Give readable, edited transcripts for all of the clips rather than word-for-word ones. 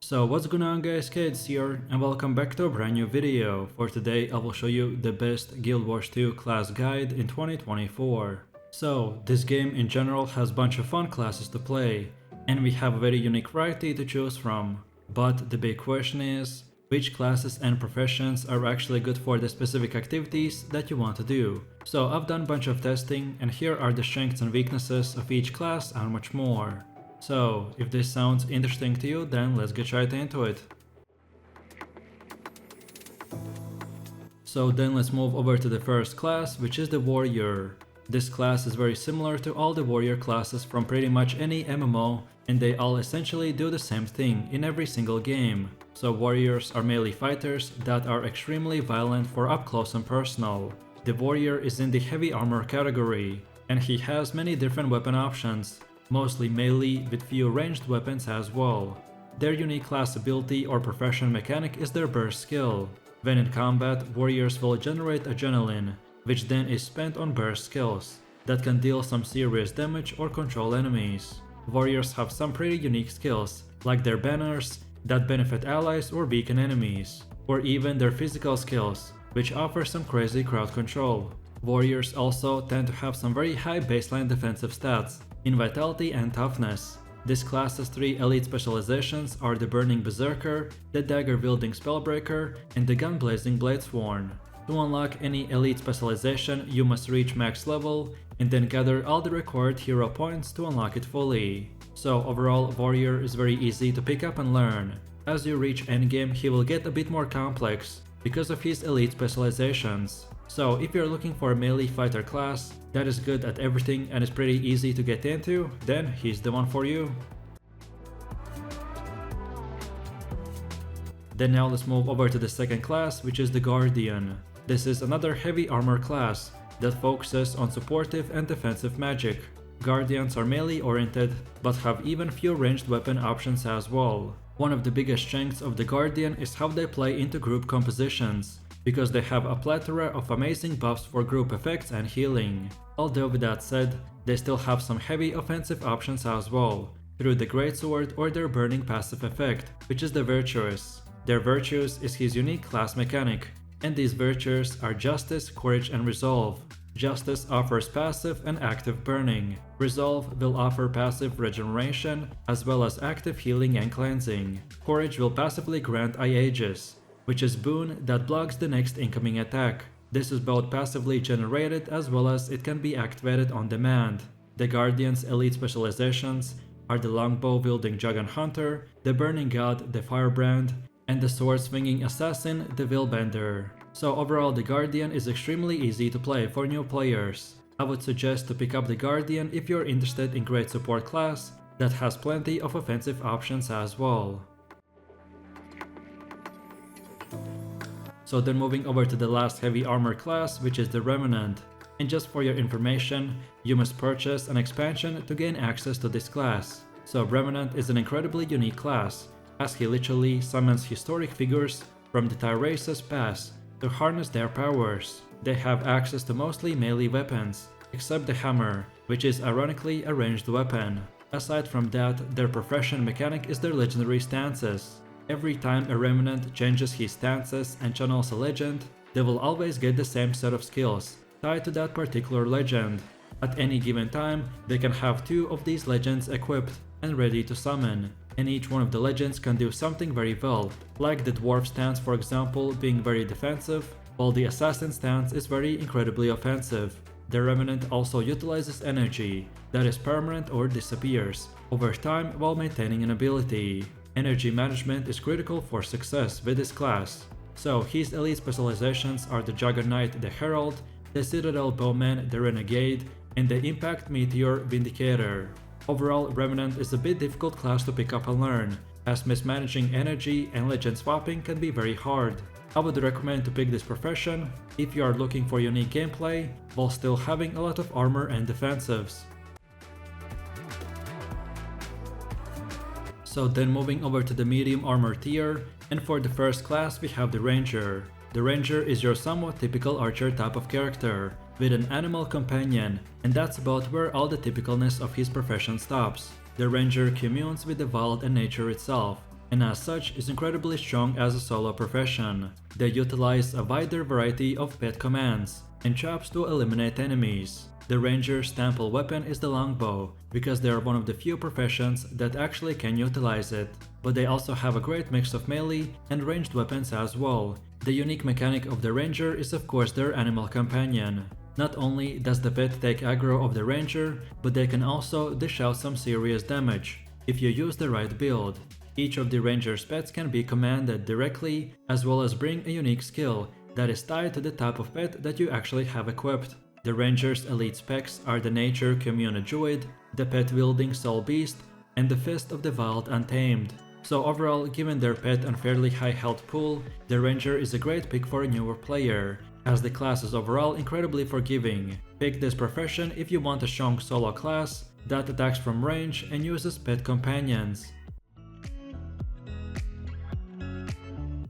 So what's going on guys, Kids here, and welcome back to a brand new video. For today I will show you the best Guild Wars 2 class guide in 2024. So this game in general has a bunch of fun classes to play, and we have a very unique variety to choose from. But the big question is, which classes and professions are actually good for the specific activities that you want to do. So I've done a bunch of testing, and here are the strengths and weaknesses of each class and much more. So, if this sounds interesting to you, then let's get right into it. So then let's move over to the first class, which is the Warrior. This class is very similar to all the Warrior classes from pretty much any MMO, and they all essentially do the same thing in every single game. So Warriors are melee fighters that are extremely violent for up close and personal. The Warrior is in the heavy armor category, and he has many different weapon options, mostly melee with few ranged weapons as well. Their unique class ability or profession mechanic is their burst skill. When in combat, warriors will generate adrenaline, which then is spent on burst skills that can deal some serious damage or control enemies. Warriors have some pretty unique skills, like their banners that benefit allies or weaken enemies, or even their physical skills, which offer some crazy crowd control. Warriors also tend to have some very high baseline defensive stats in vitality and toughness. This class's 3 elite specializations are the Burning Berserker, the Dagger Wielding Spellbreaker, and the Gun Blazing Bladesworn. To unlock any elite specialization, you must reach max level and then gather all the required hero points to unlock it fully. So overall, Warrior is very easy to pick up and learn. As you reach endgame, he will get a bit more complex because of his elite specializations. So if you're looking for a melee fighter class that is good at everything and is pretty easy to get into, then he's the one for you. Then now let's move over to the second class, which is the Guardian. This is another heavy armor class that focuses on supportive and defensive magic. Guardians are melee oriented, but have even few ranged weapon options as well. One of the biggest strengths of the Guardian is how they play into group compositions, because they have a plethora of amazing buffs for group effects and healing. Although with that said, they still have some heavy offensive options as well, through the Greatsword or their burning passive effect, which is the Virtuous. Their Virtues is his unique class mechanic, and these Virtues are Justice, Courage and Resolve. Justice offers passive and active burning. Resolve will offer passive regeneration, as well as active healing and cleansing. Courage will passively grant Eye Aegis, which is boon that blocks the next incoming attack. This is both passively generated as well as it can be activated on demand. The Guardian's elite specializations are the Longbow wielding Dragon Hunter, the Burning God, the Firebrand, and the sword swinging assassin, the Willbender. So overall, the Guardian is extremely easy to play for new players. I would suggest to pick up the Guardian if you're interested in great support class that has plenty of offensive options as well. So then moving over to the last heavy armor class, which is the Revenant. And just for your information, you must purchase an expansion to gain access to this class. So Revenant is an incredibly unique class, as he literally summons historic figures from the Tyrace's past to harness their powers. They have access to mostly melee weapons, except the hammer, which is ironically a ranged weapon. Aside from that, their profession mechanic is their legendary stances. Every time a Revenant changes his stances and channels a legend, they will always get the same set of skills tied to that particular legend. At any given time, they can have 2 of these legends equipped and ready to summon, and each one of the legends can do something very well, like the Dwarf stance for example being very defensive, while the Assassin stance is very incredibly offensive. The Revenant also utilizes energy that is permanent or disappears over time while maintaining an ability. Energy management is critical for success with this class. So his elite specializations are the Juggerknight, the Herald, the Citadel Bowman, the Renegade, and the Impact Meteor Vindicator. Overall, Revenant is a bit difficult class to pick up and learn, as mismanaging energy and legend swapping can be very hard. I would recommend to pick this profession if you are looking for unique gameplay while still having a lot of armor and defensives. So then moving over to the medium armor tier, and for the first class we have the Ranger. The Ranger is your somewhat typical archer type of character, with an animal companion, and that's about where all the typicalness of his profession stops. The Ranger communes with the wild and nature itself, and as such is incredibly strong as a solo profession. They utilize a wider variety of pet commands and chops to eliminate enemies. The ranger's temple weapon is the longbow, because they are one of the few professions that actually can utilize it. But they also have a great mix of melee and ranged weapons as well. The unique mechanic of the ranger is of course their animal companion. Not only does the pet take aggro of the ranger, but they can also dish out some serious damage if you use the right build. Each of the ranger's pets can be commanded directly, as well as bring a unique skill that is tied to the type of pet that you actually have equipped. The ranger's elite specs are the nature commune druid, the pet-wielding soul beast, and the fist of the wild untamed. So overall, given their pet and fairly high health pool, the ranger is a great pick for a newer player, as the class is overall incredibly forgiving. Pick this profession if you want a strong solo class that attacks from range and uses pet companions.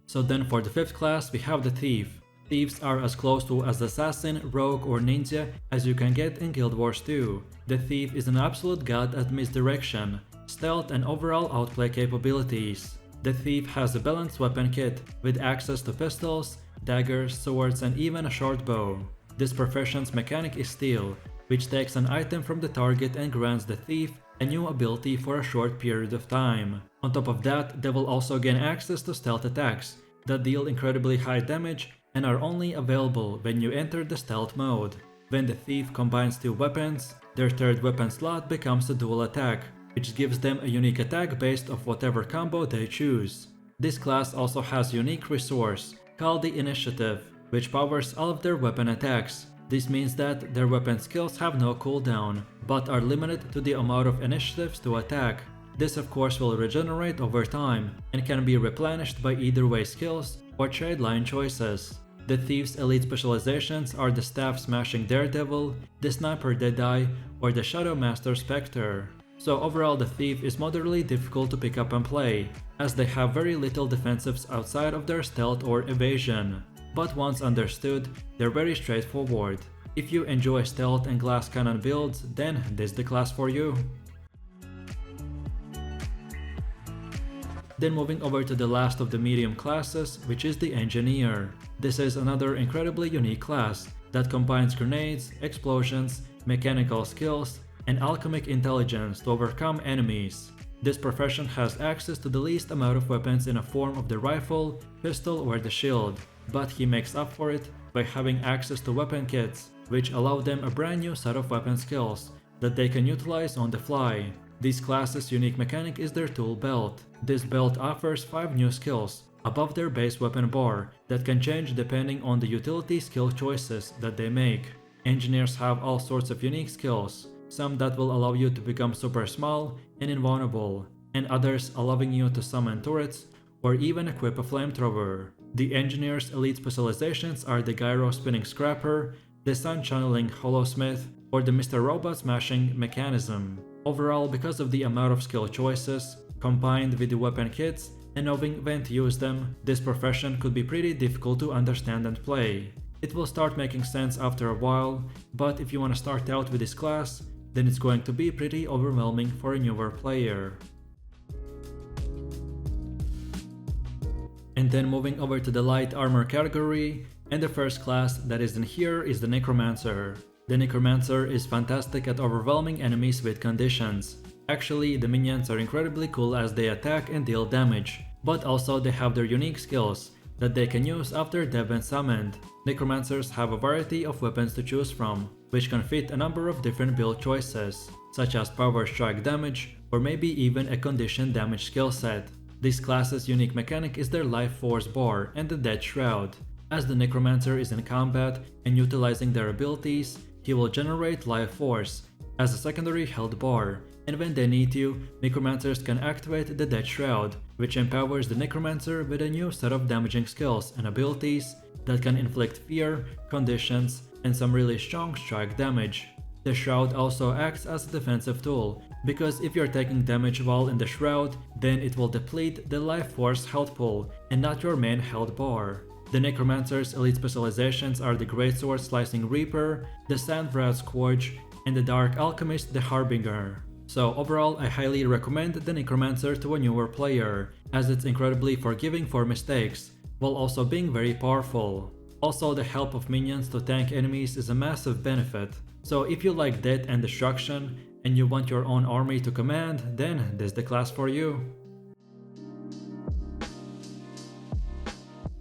So then for the 5th class we have the thief. Thieves are as close to as assassin, rogue or ninja as you can get in Guild Wars 2. The thief is an absolute god at misdirection, stealth and overall outplay capabilities. The thief has a balanced weapon kit with access to pistols, daggers, swords and even a short bow. This profession's mechanic is steal, which takes an item from the target and grants the thief a new ability for a short period of time. On top of that, they will also gain access to stealth attacks that deal incredibly high damage and are only available when you enter the stealth mode. When the thief combines two weapons, their third weapon slot becomes a dual attack, which gives them a unique attack based off whatever combo they choose. This class also has a unique resource called the Initiative, which powers all of their weapon attacks. This means that their weapon skills have no cooldown, but are limited to the amount of initiatives to attack. This of course will regenerate over time, and can be replenished by either way skills or trade line choices. The Thief's elite specializations are the Staff Smashing Daredevil, the Sniper Deadeye, or the Shadow Master Spectre. So overall the Thief is moderately difficult to pick up and play, as they have very little defensives outside of their stealth or evasion. But once understood, they're very straightforward. If you enjoy stealth and glass cannon builds, then this is the class for you. Then moving over to the last of the medium classes, which is the Engineer. This is another incredibly unique class that combines grenades, explosions, mechanical skills, and alchemic intelligence to overcome enemies. This profession has access to the least amount of weapons in a form of the rifle, pistol or the shield, but he makes up for it by having access to weapon kits, which allow them a brand new set of weapon skills that they can utilize on the fly. This class's unique mechanic is their tool belt. This belt offers 5 new skills above their base weapon bar that can change depending on the utility skill choices that they make. Engineers have all sorts of unique skills, some that will allow you to become super small and invulnerable, and others allowing you to summon turrets or even equip a flamethrower. The Engineer's elite specializations are the Gyro Spinning Scrapper, the Sun Channeling Hollowsmith, or the Mr. Robot Smashing Mechanism. Overall, because of the amount of skill choices, combined with the weapon kits and knowing when to use them, this profession could be pretty difficult to understand and play. It will start making sense after a while, but if you want to start out with this class, then it's going to be pretty overwhelming for a newer player. And then moving over to the light armor category, and the first class that is in here is the necromancer. The necromancer is fantastic at overwhelming enemies with conditions. Actually, the minions are incredibly cool as they attack and deal damage, but also they have their unique skills that they can use after they've been summoned. Necromancers have a variety of weapons to choose from, which can fit a number of different build choices, such as power strike damage or maybe even a condition damage skill set. This class's unique mechanic is their life force bar and the death shroud. As the necromancer is in combat and utilizing their abilities, he will generate life force as a secondary health bar, and when they need to, necromancers can activate the death shroud, which empowers the necromancer with a new set of damaging skills and abilities that can inflict fear, conditions, and some really strong strike damage. The shroud also acts as a defensive tool, because if you're taking damage while in the shroud, then it will deplete the life force health pool and not your main health bar. The necromancer's elite specializations are the Greatsword Slicing Reaper, the Sandvrat Scourge, and the Dark Alchemist the Harbinger. So overall, I highly recommend the necromancer to a newer player, as it's incredibly forgiving for mistakes, while also being very powerful. Also, the help of minions to tank enemies is a massive benefit. So if you like death and destruction, and you want your own army to command, then this is the class for you.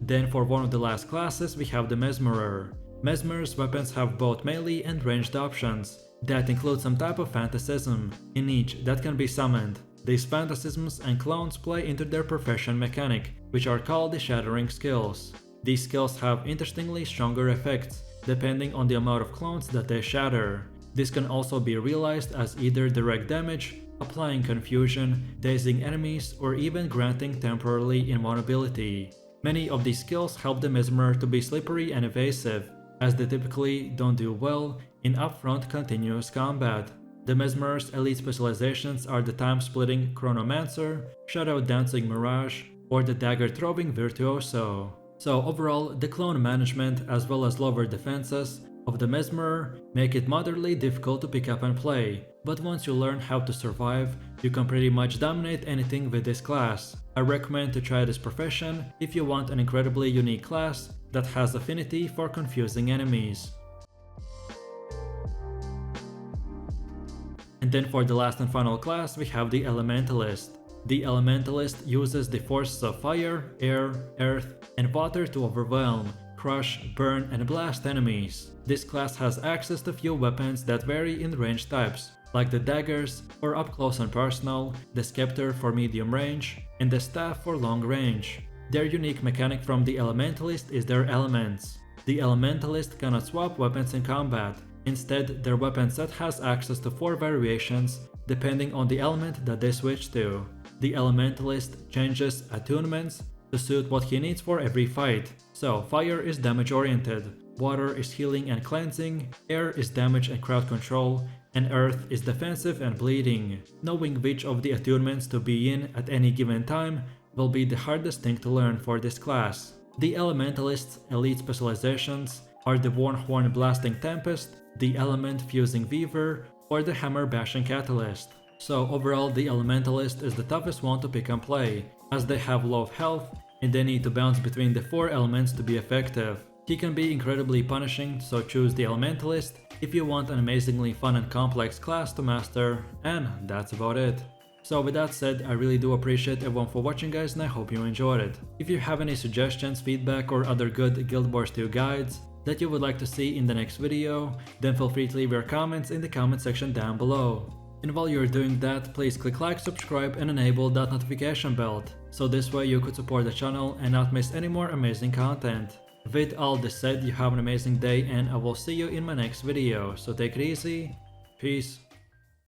Then for one of the last classes we have the mesmerer. Mesmer's weapons have both melee and ranged options, that include some type of fantasism in each that can be summoned. These fantasisms and clones play into their profession mechanic, which are called the shattering skills. These skills have interestingly stronger effects, depending on the amount of clones that they shatter. This can also be realized as either direct damage, applying confusion, dazing enemies, or even granting temporarily invulnerability. Many of these skills help the mesmer to be slippery and evasive, as they typically don't do well in upfront continuous combat. The mesmer's elite specializations are the time-splitting chronomancer, shadow dancing mirage, or the dagger-throwing virtuoso. So overall, the clone management as well as lower defenses of the mesmer make it moderately difficult to pick up and play, but once you learn how to survive, you can pretty much dominate anything with this class. I recommend to try this profession if you want an incredibly unique class that has affinity for confusing enemies. And then for the last and final class we have the elementalist. The elementalist uses the forces of fire, air, earth, and water to overwhelm, crush, burn, and blast enemies. This class has access to few weapons that vary in range types, like the daggers for up close and personal, the scepter for medium range, and the staff for long range. Their unique mechanic from the elementalist is their elements. The elementalist cannot swap weapons in combat. Instead, their weapon set has access to 4 variations depending on the element that they switch to. The elementalist changes attunements to suit what he needs for every fight. So fire is damage oriented, water is healing and cleansing, air is damage and crowd control, and earth is defensive and bleeding. Knowing which of the attunements to be in at any given time will be the hardest thing to learn for this class. The elementalist's elite specializations are the Warhorn Blasting Tempest, the Element Fusing Weaver, or the Hammer Bashing Catalyst. So overall, the elementalist is the toughest one to pick and play, as they have low health and they need to bounce between the 4 elements to be effective. He can be incredibly punishing, so choose the elementalist if you want an amazingly fun and complex class to master, and that's about it. So with that said, I really do appreciate everyone for watching guys, and I hope you enjoyed it. If you have any suggestions, feedback, or other good Guild Wars 2 guides that you would like to see in the next video, then feel free to leave your comments in the comment section down below. And while you're doing that, please click like, subscribe, and enable that notification bell, so this way you could support the channel and not miss any more amazing content. With all this said, you have an amazing day, and I will see you in my next video, so take it easy, peace.